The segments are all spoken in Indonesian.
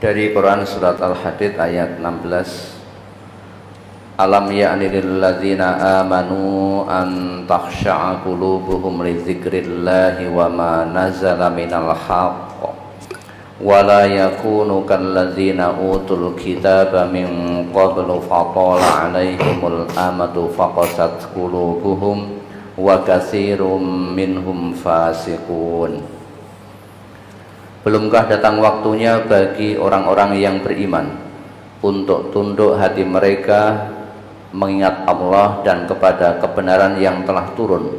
Dari Quran surat Al-Hadid ayat 16. Alam ya'ni lil ladzina amanu an takhsha'a qulubuhum li dzikrillahi wa ma nazala minal haqq wa la yakunu kal ladzina utul kitaba min qablu fatala 'alaihimul amadu faqasat qulubuhum wa katsirum minhum fasiqun. Belumkah datang waktunya bagi orang-orang yang beriman untuk tunduk hati mereka mengingat Allah dan kepada kebenaran yang telah turun,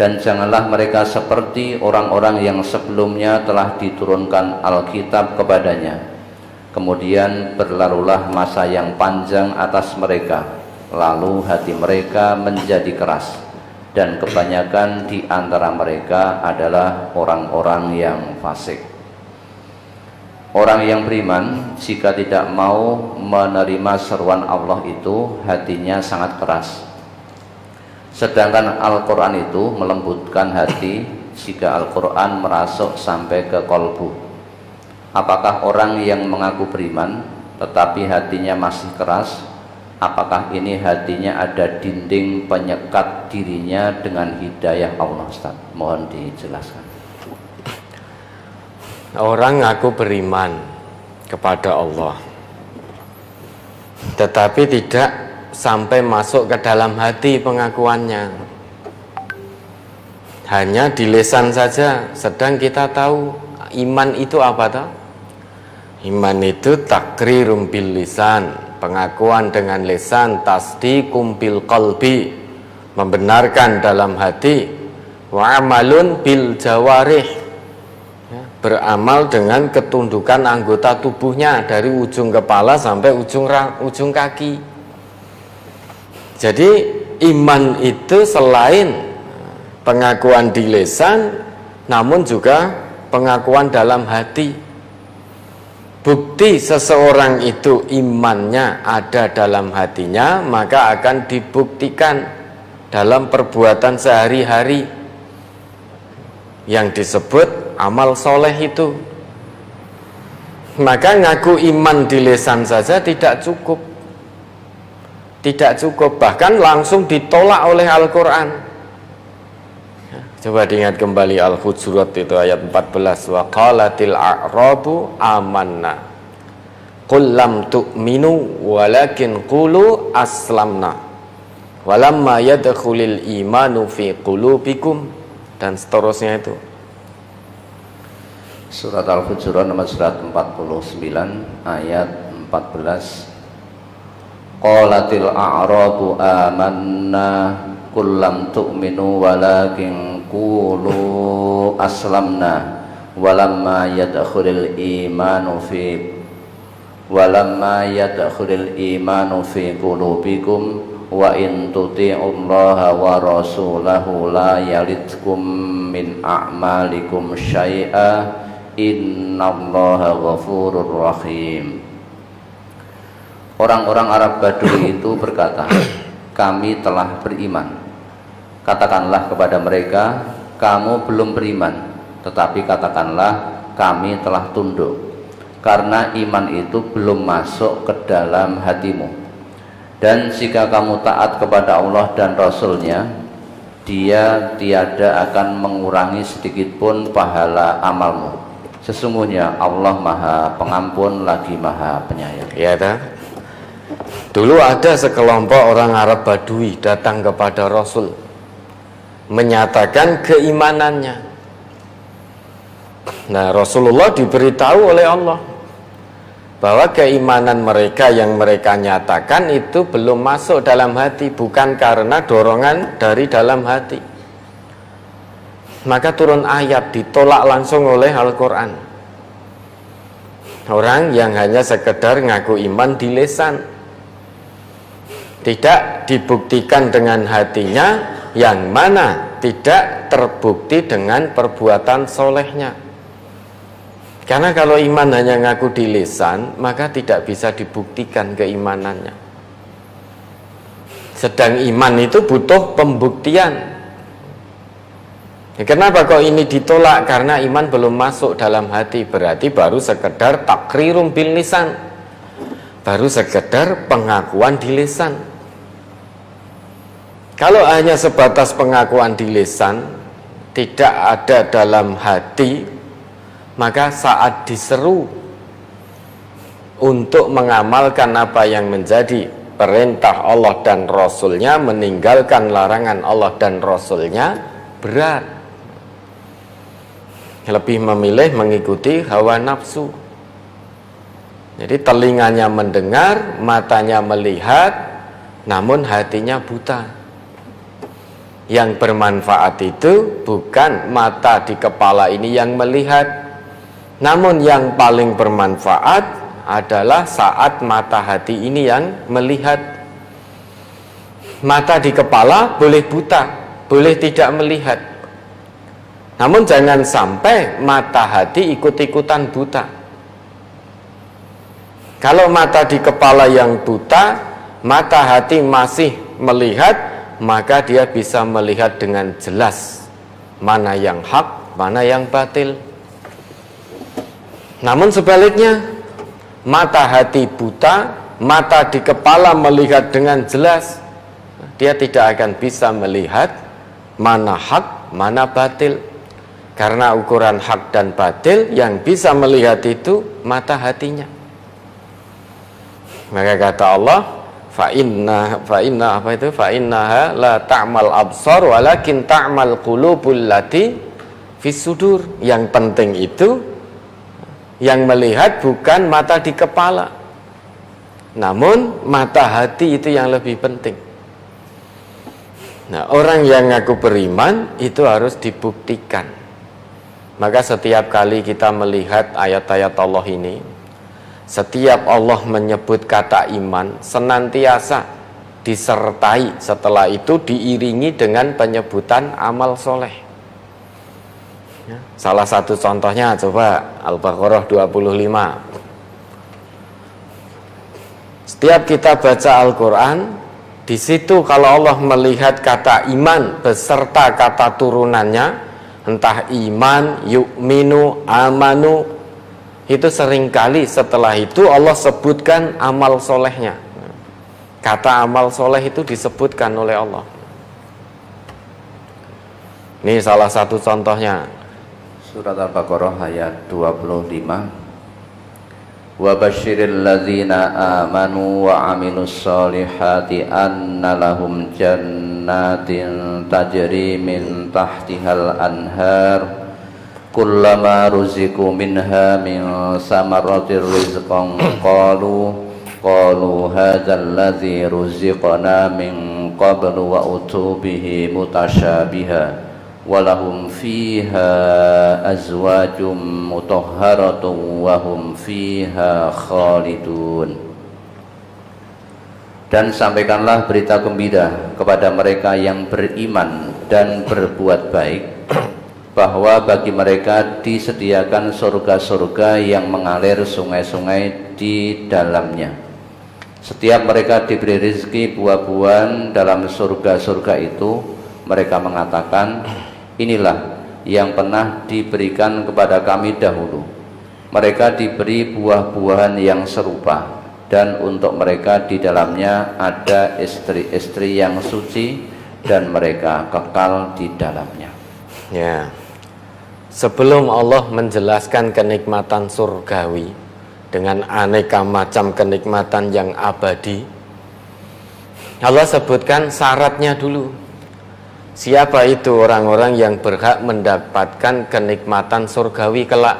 dan janganlah mereka seperti orang-orang yang sebelumnya telah diturunkan Alkitab kepadanya, kemudian berlalulah masa yang panjang atas mereka, lalu hati mereka menjadi keras, dan kebanyakan di antara mereka adalah orang-orang yang fasik. Orang yang beriman jika tidak mau menerima seruan Allah itu hatinya sangat keras. Sedangkan Al-Quran itu melembutkan hati jika Al-Quran merasuk sampai ke kolbu. Apakah orang yang mengaku beriman tetapi hatinya masih keras? Apakah ini hatinya ada dinding penyekat dirinya dengan hidayah Allah? Ustaz, mohon dijelaskan. Orang ngaku beriman kepada Allah, tetapi tidak sampai masuk ke dalam hati pengakuannya. Hanya di lisan saja. Sedang kita tahu iman itu apa toh? Iman itu takrirum bil lisan, pengakuan dengan lisan, tasdiqum bil qalbi, membenarkan dalam hati, wa amalun bil jawarih, beramal dengan ketundukan anggota tubuhnya dari ujung kepala sampai ujung kaki. Jadi iman itu selain pengakuan di lisan, namun juga pengakuan dalam hati. Bukti seseorang itu imannya ada dalam hatinya, maka akan dibuktikan dalam perbuatan sehari-hari yang disebut amal soleh itu. Maka ngaku iman di lisan saja tidak cukup. Tidak cukup, bahkan langsung ditolak oleh Al-Quran. Coba diingat kembali Al-Hujurat itu ayat 14. Wa qalatil a'rabu amanna qul lam tu'minu walakin qulu aslamna walamma yadkhulil imanu fi qulubikum, dan seterusnya itu. Surat Al-Hujurat nomor surat 49 ayat 14. Qalatil a'rabu amanna qul lam tu'minu walakin qulu aslamna walamma yadkhulil imanu fi qulubikum wa in tuti'ullaha wa rasulahu la yalitkum min a'malikum syai'a innallaha ghafurur rahim. Orang-orang Arab Badui itu berkata, kami telah beriman. Katakanlah kepada mereka, kamu belum beriman, tetapi katakanlah kami telah tunduk, karena iman itu belum masuk ke dalam hatimu. Dan jika kamu taat kepada Allah dan Rasul-Nya, Dia tiada akan mengurangi sedikit pun pahala amalmu. Sesungguhnya Allah Maha Pengampun lagi Maha Penyayang. Ya, dulu ada sekelompok orang Arab Badui datang kepada Rasul, menyatakan keimanannya. Nah, Rasulullah diberitahu oleh Allah bahwa keimanan mereka yang mereka nyatakan itu belum masuk dalam hati, bukan karena dorongan dari dalam hati. Maka turun ayat, ditolak langsung oleh Al-Quran. Orang yang hanya sekedar ngaku iman di lisan, tidak dibuktikan dengan hatinya, yang mana tidak terbukti dengan perbuatan solehnya. Karena kalau iman hanya ngaku di lisan, maka tidak bisa dibuktikan keimanannya. Sedang iman itu butuh pembuktian. Kenapa kok ini ditolak? Karena iman belum masuk dalam hati. Berarti baru sekedar takrirum bil lisan, baru sekedar pengakuan di lisan. Kalau hanya sebatas pengakuan di lisan, tidak ada dalam hati, maka saat diseru untuk mengamalkan apa yang menjadi perintah Allah dan Rasulnya, meninggalkan larangan Allah dan Rasulnya, berat. Lebih memilih mengikuti hawa nafsu. Jadi telinganya mendengar, matanya melihat, namun hatinya buta. Yang bermanfaat itu bukan mata di kepala ini yang melihat, namun yang paling bermanfaat adalah saat mata hati ini yang melihat. Mata di kepala boleh buta, boleh tidak melihat, namun jangan sampai mata hati ikut-ikutan buta. Kalau mata di kepala yang buta, mata hati masih melihat, maka dia bisa melihat dengan jelas mana yang hak, mana yang batil. Namun sebaliknya, mata hati buta, mata di kepala melihat dengan jelas, dia tidak akan bisa melihat mana hak, mana batil. Karena ukuran hak dan batil yang bisa melihat itu mata hatinya. Maka kata Allah, fa innaha la ta'mal absar walakin ta'mal qulubul lati fis sudur. Yang penting itu yang melihat bukan mata di kepala, namun mata hati itu yang lebih penting. Nah, orang yang ngaku beriman itu harus dibuktikan. Maka setiap kali kita melihat ayat-ayat Allah ini, setiap Allah menyebut kata iman, senantiasa disertai setelah itu diiringi dengan penyebutan amal soleh. Ya, salah satu contohnya coba Al-Baqarah 25. Setiap kita baca Al-Quran, di situ kalau Allah melihat kata iman beserta kata turunannya, entah iman, yu'minu, amanu, itu seringkali setelah itu Allah sebutkan amal solehnya. Kata amal soleh itu disebutkan oleh Allah. Ini salah satu contohnya. Surat Al-Baqarah ayat 25. Wa basyiril ladzina amanu wa amilus solihati anna lahum jannatin tajri min tahtihal anhar kullama ruziqu minha min samaratir rizqan qalu hadzal ladzi ruziqna min qablu wa utu bihi mutasyabiha walahum fiha azwajum mutahharatun wa hum fiha khalidun. Dan sampaikanlah berita gembira kepada mereka yang beriman dan berbuat baik, bahwa bagi mereka disediakan surga-surga yang mengalir sungai-sungai di dalamnya. Setiap mereka diberi rezeki buah-buahan dalam surga-surga itu, mereka mengatakan, inilah yang pernah diberikan kepada kami dahulu. Mereka diberi buah-buahan yang serupa, dan untuk mereka di dalamnya ada istri-istri yang suci, dan mereka kekal di dalamnya. Ya, sebelum Allah menjelaskan kenikmatan surgawi dengan aneka macam kenikmatan yang abadi, Allah sebutkan syaratnya dulu. Siapa itu orang-orang yang berhak mendapatkan kenikmatan surgawi kelak?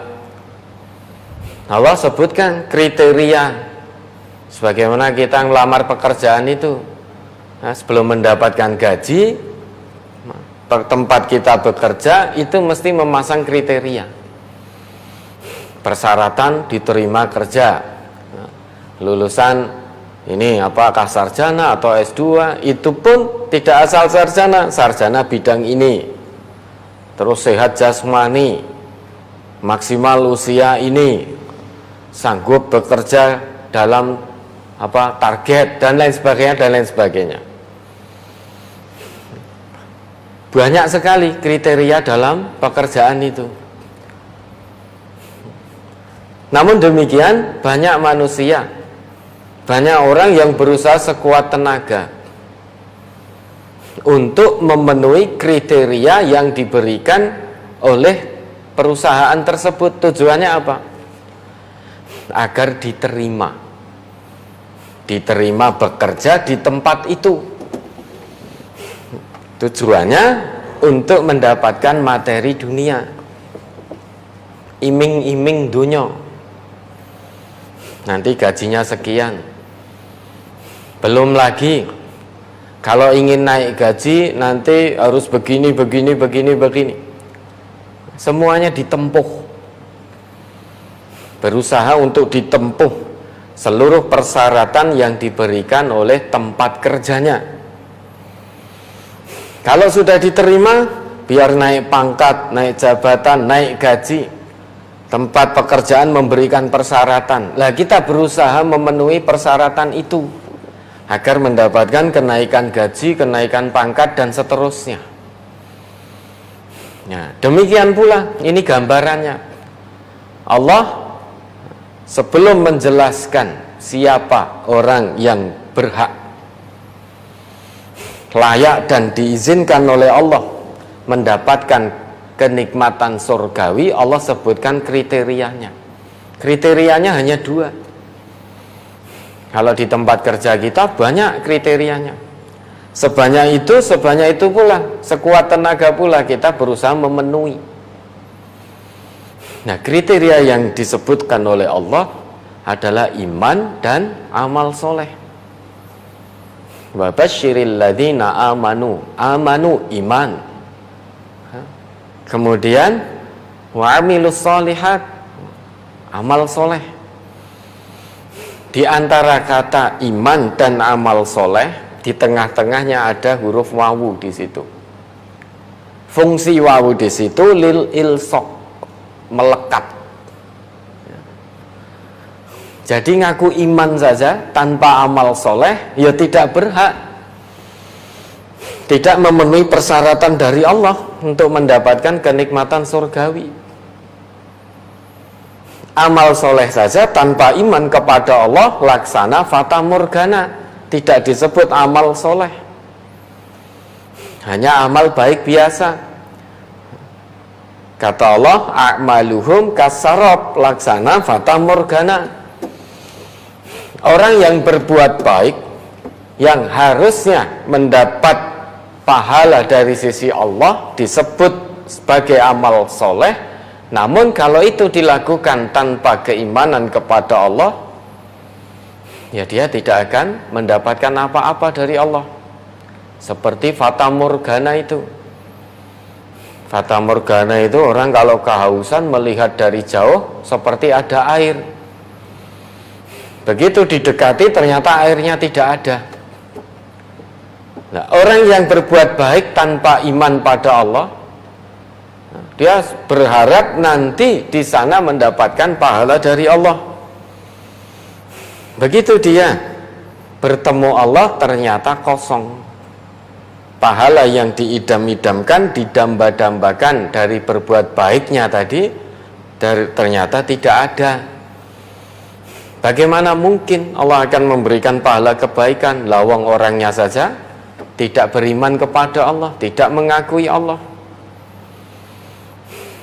Allah sebutkan kriteria. Sebagaimana kita melamar pekerjaan itu, nah, sebelum mendapatkan gaji, tempat kita bekerja itu mesti memasang kriteria. Persyaratan diterima kerja, lulusan ini apakah sarjana atau S2, itu pun tidak asal sarjana, sarjana bidang ini, terus sehat jasmani, maksimal usia ini, sanggup bekerja dalam target dan lain sebagainya. Banyak sekali kriteria dalam pekerjaan itu. Namun demikian, banyak manusia, banyak orang yang berusaha sekuat tenaga untuk memenuhi kriteria yang diberikan oleh perusahaan tersebut. Tujuannya apa? Agar diterima bekerja di tempat itu. Tujuannya untuk mendapatkan materi dunia, iming-iming dunia. Nanti gajinya sekian. Belum lagi kalau ingin naik gaji nanti harus begini. Semuanya ditempuh. Berusaha untuk ditempuh seluruh persyaratan yang diberikan oleh tempat kerjanya. Kalau sudah diterima, biar naik pangkat, naik jabatan, naik gaji, tempat pekerjaan memberikan persyaratan. Lah kita berusaha memenuhi persyaratan itu agar mendapatkan kenaikan gaji, kenaikan pangkat dan seterusnya. Nah, demikian pula ini gambarannya. Allah sebelum menjelaskan siapa orang yang berhak, layak dan diizinkan oleh Allah mendapatkan kenikmatan surgawi, Allah sebutkan kriterianya. Kriterianya hanya 2. Kalau di tempat kerja kita banyak kriterianya. Sebanyak itu pula, sekuat tenaga pula kita berusaha memenuhi. Nah, kriteria yang disebutkan oleh Allah adalah iman dan amal soleh. Wa basyiril ladzina amanu iman. Kemudian wa amilus sholihat, amal soleh. Di antara kata iman dan amal soleh, di tengah-tengahnya ada huruf wawu di situ. Fungsi wawu di situ lil ilsaq, melekat. Jadi ngaku iman saja tanpa amal soleh, ya tidak berhak, tidak memenuhi persyaratan dari Allah untuk mendapatkan kenikmatan surgawi. Amal soleh saja tanpa iman kepada Allah, laksana fata morgana, tidak disebut amal soleh, hanya amal baik biasa. Kata Allah, a'maluhum kasarab, laksana fata morgana. Orang yang berbuat baik, yang harusnya mendapat pahala dari sisi Allah, disebut sebagai amal soleh. Namun kalau itu dilakukan tanpa keimanan kepada Allah, ya dia tidak akan mendapatkan apa-apa dari Allah. Seperti fata morgana itu. Fata morgana itu orang kalau kehausan melihat dari jauh seperti ada air. Begitu didekati ternyata airnya tidak ada. Nah, orang yang berbuat baik tanpa iman pada Allah, dia berharap nanti di sana mendapatkan pahala dari Allah. Begitu dia bertemu Allah ternyata kosong. Pahala yang diidam-idamkan, didamba-dambakan dari berbuat baiknya tadi, ternyata tidak ada. Bagaimana mungkin Allah akan memberikan pahala kebaikan? Lawang orangnya saja tidak beriman kepada Allah, tidak mengakui Allah.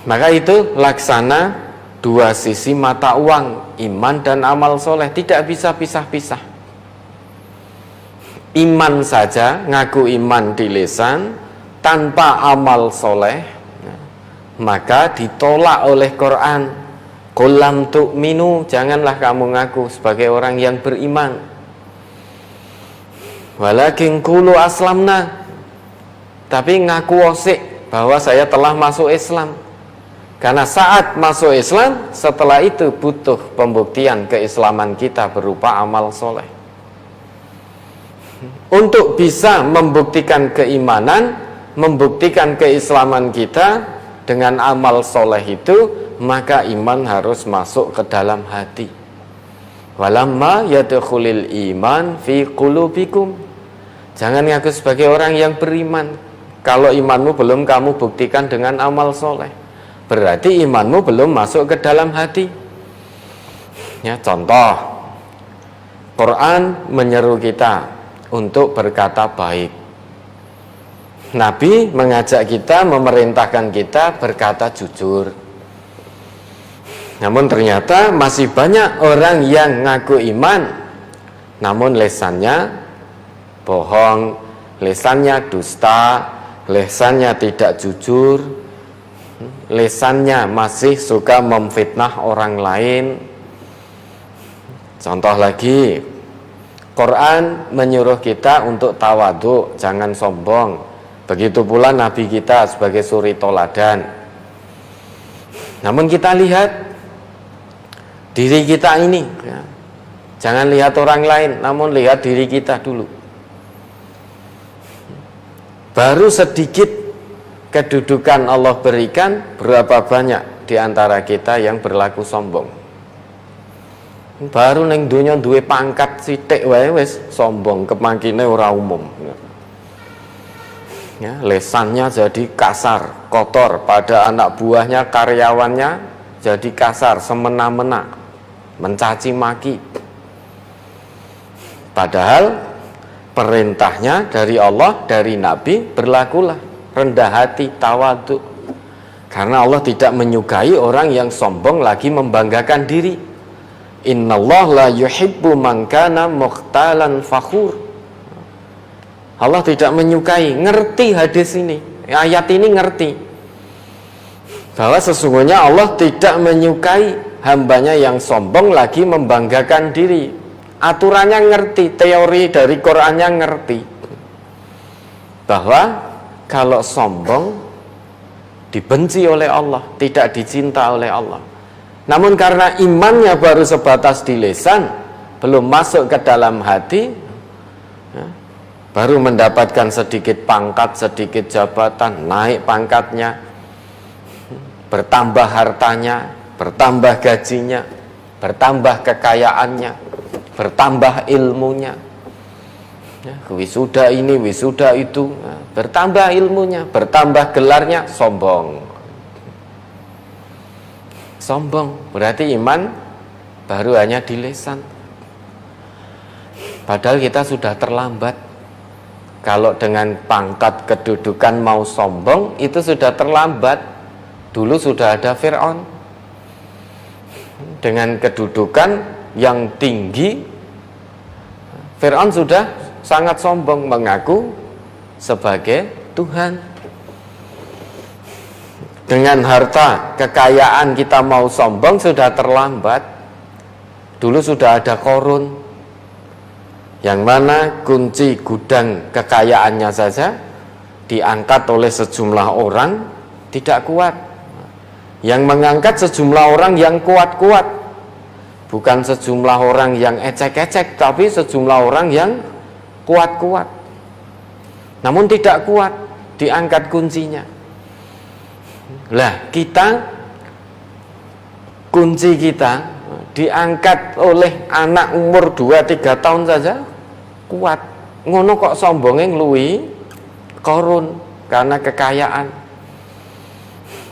Maka itu laksana 2 sisi mata uang, iman dan amal soleh, tidak bisa pisah-pisah. Iman saja, ngaku iman di lisan, tanpa amal soleh, maka ditolak oleh Quran. Qul lam tu'minu, janganlah kamu ngaku sebagai orang yang beriman. Walakin qulu aslamna, tapi ngaku wasik bahwa saya telah masuk Islam. Karena saat masuk Islam, setelah itu butuh pembuktian keislaman kita berupa amal soleh. Untuk bisa membuktikan keimanan, membuktikan keislaman kita dengan amal soleh itu, maka iman harus masuk ke dalam hati. Walamma yadkhulul iman fi qulubikum, jangan ngaku sebagai orang yang beriman, Kalau imanmu belum kamu buktikan dengan amal soleh, berarti imanmu belum masuk ke dalam hati. Ya, contoh, Quran menyeru kita untuk berkata baik. Nabi mengajak kita, memerintahkan kita berkata jujur. Namun ternyata masih banyak orang yang ngaku iman, namun lesannya bohong, lesannya dusta, lesannya tidak jujur, lesannya masih suka memfitnah orang lain. Contoh lagi, Quran menyuruh kita untuk tawadhu, jangan sombong. Begitu pula Nabi kita sebagai suri toladan. Namun kita lihat diri kita ini, ya. Jangan lihat orang lain, namun lihat diri kita dulu. Baru sedikit kedudukan Allah berikan, berapa banyak di antara kita yang berlaku sombong. Baru neng dunia duwe pangkat sithik wae wis sombong, kemangkine ora umum. Ya, lesannya jadi kasar, kotor, pada anak buahnya, karyawannya jadi kasar, semena-mena, mencaci maki. Padahal perintahnya dari Allah, dari Nabi, berlakulah rendah hati, tawadhu. Karena Allah tidak menyukai orang yang sombong lagi membanggakan diri. Innallaha la yuhibbu man kana mukhtalan fakhur. Allah tidak menyukai, ngerti hadis ini, ayat ini ngerti bahwa sesungguhnya Allah tidak menyukai hambanya yang sombong lagi membanggakan diri. Aturannya ngerti, teori dari Qurannya ngerti bahwa kalau sombong dibenci oleh Allah, tidak dicinta oleh Allah. Namun karena imannya baru sebatas di lisan, belum masuk ke dalam hati, ya, baru mendapatkan sedikit pangkat, sedikit jabatan, naik pangkatnya, bertambah hartanya, bertambah gajinya, bertambah kekayaannya, bertambah ilmunya, ya, wisuda ini, wisuda itu, ya, bertambah ilmunya, bertambah gelarnya, sombong. Sombong berarti iman baru hanya di lisan. Padahal kita sudah terlambat. Kalau dengan pangkat kedudukan mau sombong, itu sudah terlambat. Dulu sudah ada Fir'aun dengan kedudukan yang tinggi. Fir'aun sudah sangat sombong, mengaku sebagai Tuhan. Dengan harta, kekayaan kita mau sombong sudah terlambat. Dulu sudah ada Qarun, yang mana kunci gudang kekayaannya saja diangkat oleh sejumlah orang tidak kuat. Yang mengangkat sejumlah orang yang kuat-kuat, bukan sejumlah orang yang ecek-ecek, tapi sejumlah orang yang kuat-kuat. Namun tidak kuat, diangkat kuncinya. Lah kita, kunci kita diangkat oleh anak umur 2-3 tahun saja kuat. Ngono kok sombongnya ngeluwi Qarun karena kekayaan.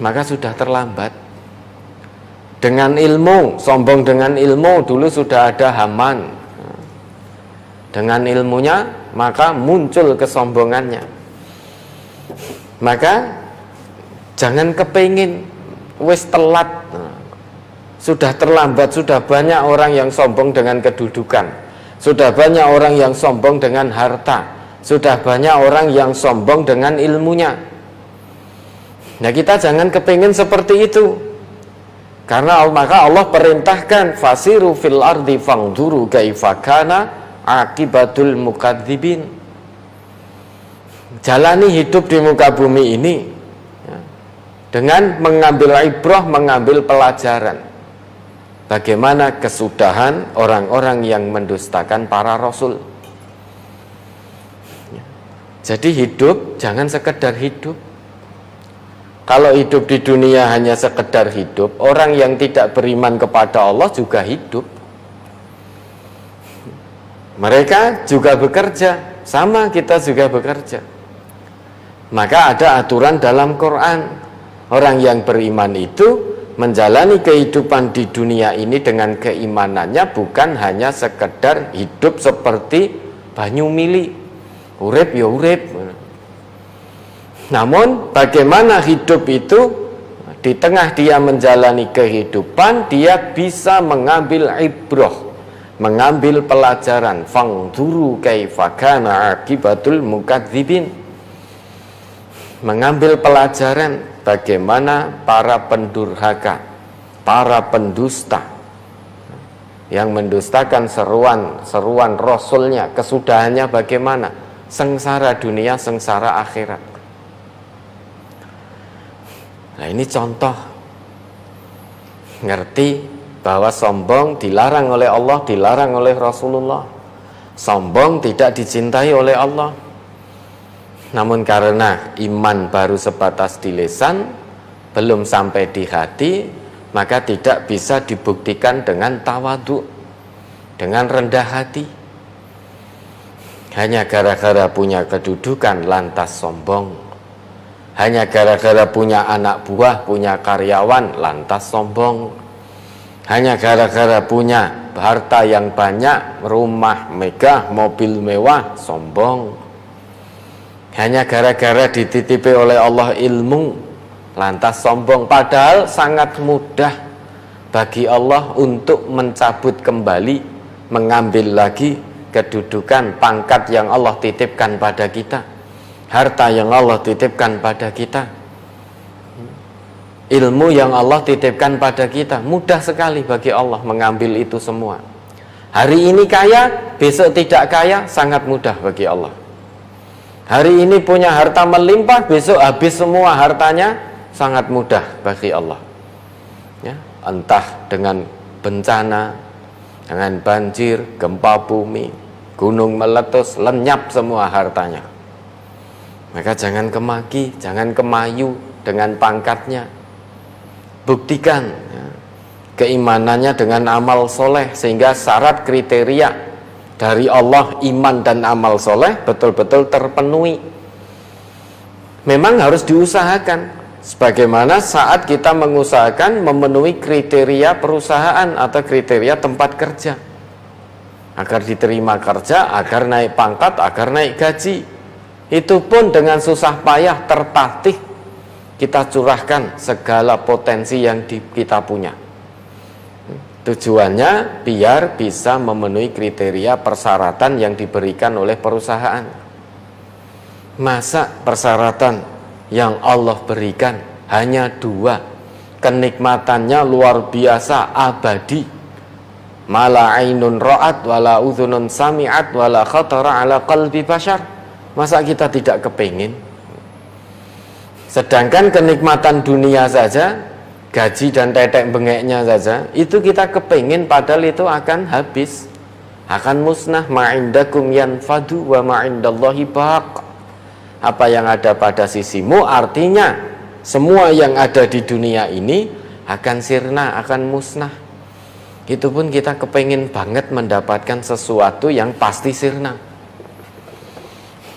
Maka sudah terlambat. Dengan ilmu, sombong dengan ilmu, dulu sudah ada Haman. Dengan ilmunya maka muncul kesombongannya. Maka jangan kepingin wis telat, sudah terlambat. Sudah banyak orang yang sombong dengan kedudukan, sudah banyak orang yang sombong dengan harta, sudah banyak orang yang sombong dengan ilmunya. Nah kita jangan kepingin seperti itu. Karena maka Allah perintahkan fasiru fil ardi fangduru kaifa kana akibatul mukadzibin. Jalani hidup di muka bumi ini dengan mengambil ibrah, mengambil pelajaran bagaimana kesudahan orang-orang yang mendustakan para rasul. Jadi hidup jangan sekedar hidup. Kalau hidup di dunia hanya sekedar hidup, orang yang tidak beriman kepada Allah juga hidup. Mereka juga bekerja, sama kita juga bekerja. Maka ada aturan dalam Quran. Orang yang beriman itu menjalani kehidupan di dunia ini dengan keimanannya bukan hanya sekedar hidup seperti banyu mili, urip ya urip. Namun bagaimana hidup itu di tengah dia menjalani kehidupan, dia bisa mengambil ibrah, mengambil pelajaran. Fangduru kaifa kana aqibatul mukadzibin. Mengambil pelajaran bagaimana para pendurhaka, para pendusta yang mendustakan seruan Rasulnya, kesudahannya bagaimana? Sengsara dunia, sengsara akhirat. Nah, ini contoh ngerti bahwa sombong dilarang oleh Allah, dilarang oleh Rasulullah. Sombong tidak dicintai oleh Allah. Namun karena iman baru sebatas di lisan, belum sampai di hati, maka tidak bisa dibuktikan dengan tawadhu, dengan rendah hati. Hanya gara-gara punya kedudukan lantas sombong. Hanya gara-gara punya anak buah, punya karyawan lantas sombong. Hanya gara-gara punya harta yang banyak, rumah megah, mobil mewah, sombong. Hanya gara-gara dititipi oleh Allah ilmu, lantas sombong. Padahal sangat mudah bagi Allah untuk mencabut kembali, mengambil lagi kedudukan, pangkat yang Allah titipkan pada kita, harta yang Allah titipkan pada kita, ilmu yang Allah titipkan pada kita. Mudah sekali bagi Allah mengambil itu semua. Hari ini kaya, besok tidak kaya, sangat mudah bagi Allah. Hari ini punya harta melimpah, besok habis semua hartanya, sangat mudah bagi Allah. Ya, entah dengan bencana, dengan banjir, gempa bumi, gunung meletus, lenyap semua hartanya. Maka jangan kemaki, jangan kemayu dengan pangkatnya. Buktikan ya, keimanannya dengan amal soleh, sehingga syarat kriteria dari Allah, iman dan amal soleh betul-betul terpenuhi. Memang harus diusahakan, sebagaimana saat kita mengusahakan memenuhi kriteria perusahaan atau kriteria tempat kerja, agar diterima kerja, agar naik pangkat, agar naik gaji. Itu pun dengan susah payah, tertatih kita curahkan segala potensi yang kita punya. Tujuannya biar bisa memenuhi kriteria persyaratan yang diberikan oleh perusahaan. Masa persyaratan yang Allah berikan hanya 2, kenikmatannya luar biasa, abadi. Mala ainun ra'at wala udhunun sami'at wala khatara ala qalbi bashar. Masa kita tidak kepingin? Sedangkan kenikmatan dunia saja, gaji dan tetek bengeknya saja, itu kita kepingin, padahal itu akan habis, akan musnah. Ma'indakum yanfadu wa ma'indallahi baq. Apa yang ada pada sisimu, artinya semua yang ada di dunia ini akan sirna, akan musnah. Itu pun kita kepingin banget mendapatkan sesuatu yang pasti sirna.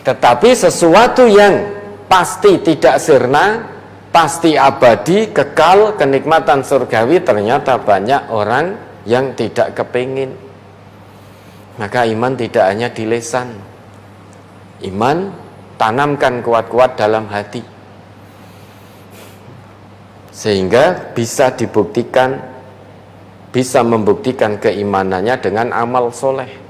Tetapi sesuatu yang pasti tidak sirna, pasti abadi, kekal, kenikmatan surgawi, ternyata banyak orang yang tidak kepingin. Maka iman tidak hanya di lisan. Iman tanamkan kuat-kuat dalam hati, sehingga bisa dibuktikan, bisa membuktikan keimanannya dengan amal soleh.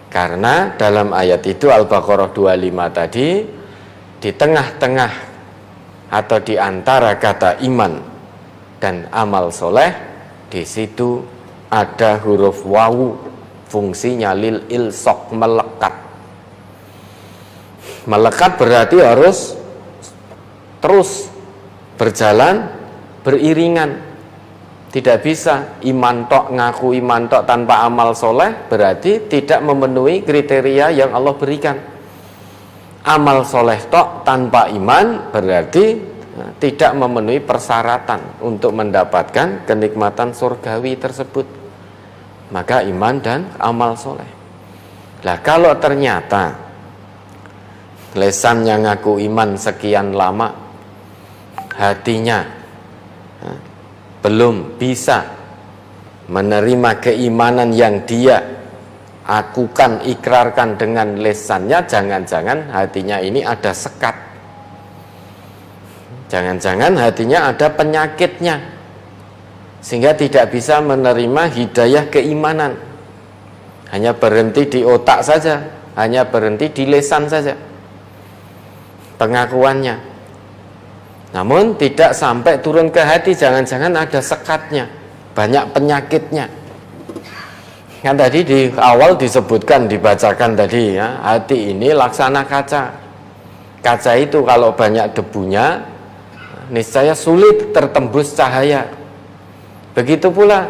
Karena dalam ayat itu Al-Baqarah 25 tadi, di tengah-tengah atau di antara kata iman dan amal soleh, di situ ada huruf wawu, fungsinya lil ilsok, melekat. Melekat berarti harus terus berjalan beriringan. Tidak bisa iman tok, ngaku iman tok tanpa amal soleh, berarti tidak memenuhi kriteria yang Allah berikan. Amal soleh tok tanpa iman berarti tidak memenuhi persyaratan untuk mendapatkan kenikmatan surgawi tersebut. Maka iman dan amal soleh. Nah, kalau ternyata lesan yang ngaku iman sekian lama, hatinya belum bisa menerima keimanan yang dia akukan, ikrarkan dengan lesannya, jangan-jangan hatinya ini ada sekat. Jangan-jangan hatinya ada penyakitnya, sehingga tidak bisa menerima hidayah keimanan. Hanya berhenti di otak saja, hanya berhenti di lesan saja pengakuannya, namun tidak sampai turun ke hati. Jangan-jangan ada sekatnya, banyak penyakitnya. Kan tadi di awal disebutkan, dibacakan tadi ya, hati ini laksana kaca. Kaca itu kalau banyak debunya, niscaya sulit tertembus cahaya. Begitu pula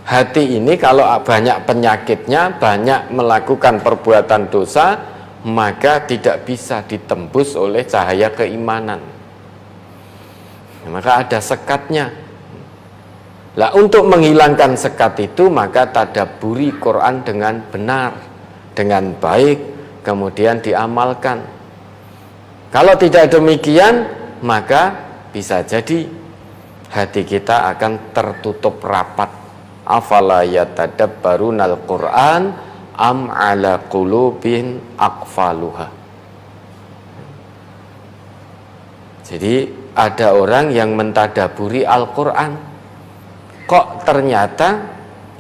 hati ini kalau banyak penyakitnya, banyak melakukan perbuatan dosa, maka tidak bisa ditembus oleh cahaya keimanan. Maka ada sekatnya. Lah, untuk menghilangkan sekat itu maka tadabburi Quran dengan benar, dengan baik, kemudian diamalkan. Kalau tidak demikian, maka bisa jadi hati kita akan tertutup rapat. Afala yatadabbarunal Quran am ala qulubin aqfaluha. Jadi ada orang yang mentadaburi Al-Quran, kok ternyata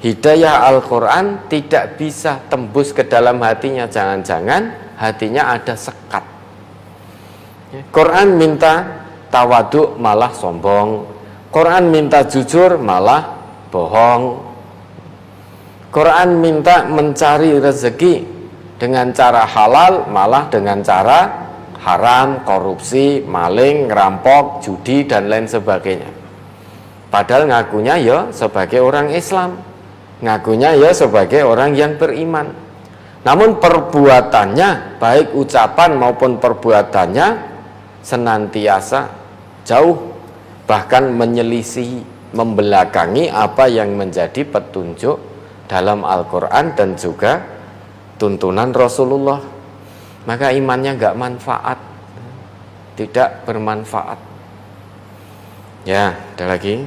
hidayah Al-Quran tidak bisa tembus ke dalam hatinya. Jangan-jangan hatinya ada sekat. Quran minta tawaduk malah sombong, Quran minta jujur malah bohong, Quran minta mencari rezeki dengan cara halal malah dengan cara haram, korupsi, maling, ngerampok, judi, dan lain sebagainya. Padahal ngakunya ya sebagai orang Islam, ngakunya ya sebagai orang yang beriman. Namun perbuatannya, baik ucapan maupun perbuatannya, senantiasa jauh, bahkan menyelisihi, membelakangi apa yang menjadi petunjuk dalam Al-Quran dan juga tuntunan Rasulullah. Maka imannya nggak manfaat, tidak bermanfaat. Ya, ada lagi.